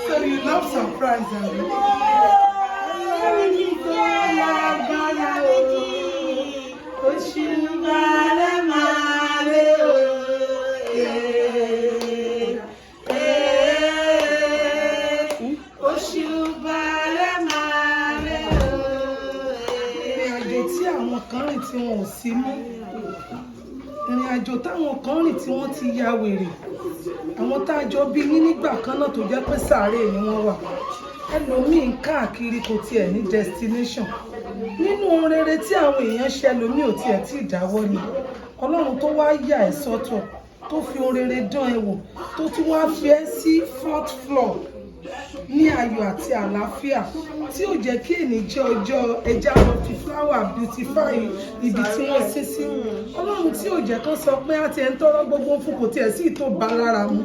So you love surprises. Ìrìn àjò táwọn kan rìn tí wọ́n ti ya wèrè, àwọn tá a jọ bí yín nígbà kan náà tó jẹ́ pé sàárè ni wọ́n wà, ẹlòmíì ń káàkiri kò tiẹ̀ ní destination. Nínú ohun rere tí àwọn èèyàn ṣe ẹlòmíì ò tiẹ̀ tí ì dáwọ́ ni Ọlọ́run tó wá yà ẹ́ sọ́tọ̀ tó fi ohun rere dán ẹ wò tó tún wá fi ẹ́ sí 4th floor ní ayọ̀ àti àlàáfíà tí ò jẹ́ kí èní jẹ́ ọjọ́ ẹja lọ fi flower beautify ibi tí wọ́n sí sí. Ọlọ́run tí ò jẹ́ kán sọ pé á ti ẹ̀ ń tọrọ gbogbo fún kò tiẹ̀ sí ìtò bá lára mu.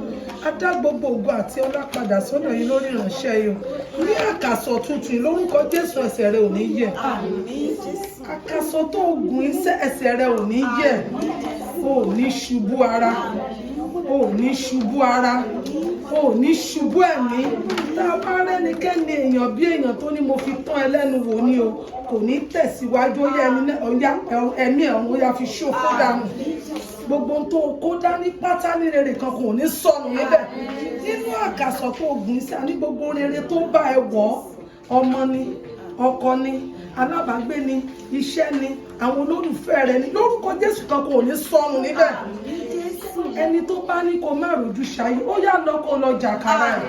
A dá gbogbo ògo àti ọlá padà sọ́nà yín lórí ìránṣẹ́ yìí. Ní àkàsọ̀ tuntun lórúkọ Jésù ẹsẹ̀ rẹ ò ní yẹ̀. Àkàsọ̀ tó gùn iṣẹ́ ẹsẹ̀ rẹ ò ní yẹ̀. O ò ní ṣubú ara. O ò ní ṣubú ara. O ò ní ṣubú ẹ̀mí. Tá a bá rẹ́nikẹ́ni èèyàn bí èèyàn tó ní mo fi tán ẹlẹ́nu wò ni o kò ní tẹ̀síwájú ó yẹ ẹ̀mí ẹ̀hún ó yá fi ṣòfò dànù. Gbogbo tó kó dání pátá ní rere kan kò ní sọnù níbẹ̀. Nínú àkàsọ̀ tó gùn sí àní gbogbo rere tó bá ẹ wọ̀ ọmọ ni ọkọ ni alábàágbé ni iṣẹ́ ni àwọn olólùfẹ́ rẹ ni lórúkọ Jésù kan kò ní sọnù níbẹ̀. Ẹni tó bá ní kó má rojú ṣayé ó yá lọ kó lọ jàkàrà ẹ̀.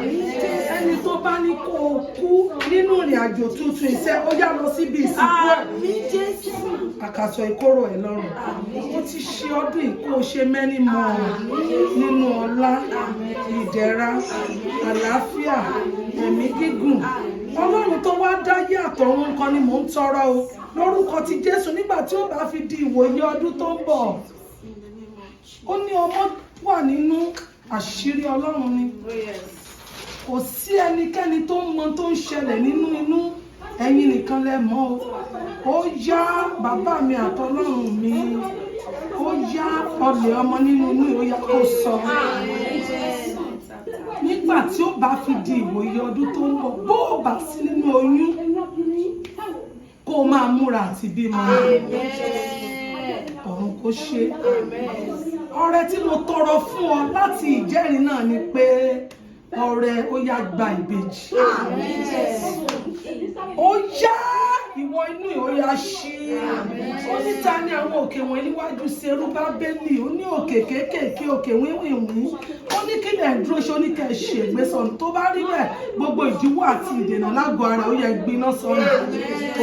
Ẹni tó bá ní kó kú nínú ìrìn àjò tuntun iṣẹ́ ó yá lọ síbi ìsìnkú ẹ̀. Àkàsọ̀ ìkóró ẹ̀ lọ́rùn. Ó ti ṣe ọdún ìkó ṣe mẹ́ni mọ́ nínú ọlá ìdẹ̀ra àlàáfíà ẹ̀mí gígùn. Ọlọ́run tó wá dáyé àtọ̀run kan ni mò ń tọrọ o lórúkọ ti Jésù nígbà tí ó bá fi di ìwòye ọdún tó ń bọ̀. Ó ní ọmọ wà nínú àṣírí Ọlọ́run ni. Kò sí ẹnikẹ́ni tó mọ tó ń ṣẹlẹ̀ nínú inú ẹ̀yin nìkan lẹ mọ̀ o. Ó yá bàbá mi àtọlọ́run mi. Ó yá ọlẹ̀ ọmọ nínú inú ó yá kó sọ. Nígbà tí ó bá fi di ìwòye ọdún tó ń bọ̀ bó o bá sí nínú oyún kó o máa múra àti bímọ. Ọ̀run kó ṣe. Ọrẹ tí mo tọrọ fún ọ láti ìjẹ́rìí náà ni pé ọrẹ ó yá gba ìbejì. Ó yá ìwọ inú ó yá ṣí. Ó ní ta ní àwọn òkè wọn níwájú Serúbábélì ó ní òkè kéékèèké òkè wíwìnwín ó ní kí lẹ̀ dúró ṣe ó ní kẹ́ ṣègbè sọnù tó bá rí bẹ́ẹ̀ gbogbo ìdíwọ́ àti ìdènà lágọ̀ọ́ ara ó yẹ gbiná sọnù.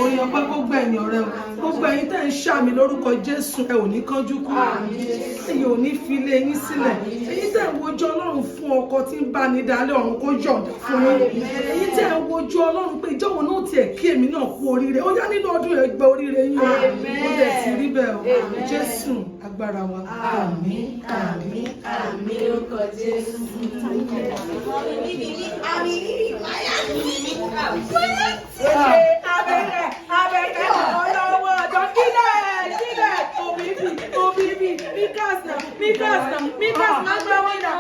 Orin ọpẹ́ gbogbo ẹ̀yìn ọ̀rẹ́ o gbogbo ẹ̀yin tẹ́ ń ṣàmì lórúkọ Jésù ẹ ò ní kánjú kú ẹ̀yin ò ní fi ilé yín sílẹ̀. Ẹ̀yin tẹ́ ń wojú Ọlọ́run fún ọkọ tí ń bá ní dalẹ̀ ọ̀run kó yọ̀ǹda fún yín. Ẹ̀yin tẹ́ ń wojú Ọlọ́run pé ìjọ́wọ́ náà tiẹ̀ kí èmi náà kú oríire ó yá nínú ọdún rẹ̀ gbẹ oríire yín o ó dẹ̀ ti rí bẹ́ẹ̀ o Jésù agbára wa àmín àmín àmín lórúkọ Jésù. Abeke ọlọ́wọ́ ọjọ́ kílẹ̀ òbíbí because na gbẹ́wọ́n náà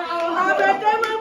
Abeke máa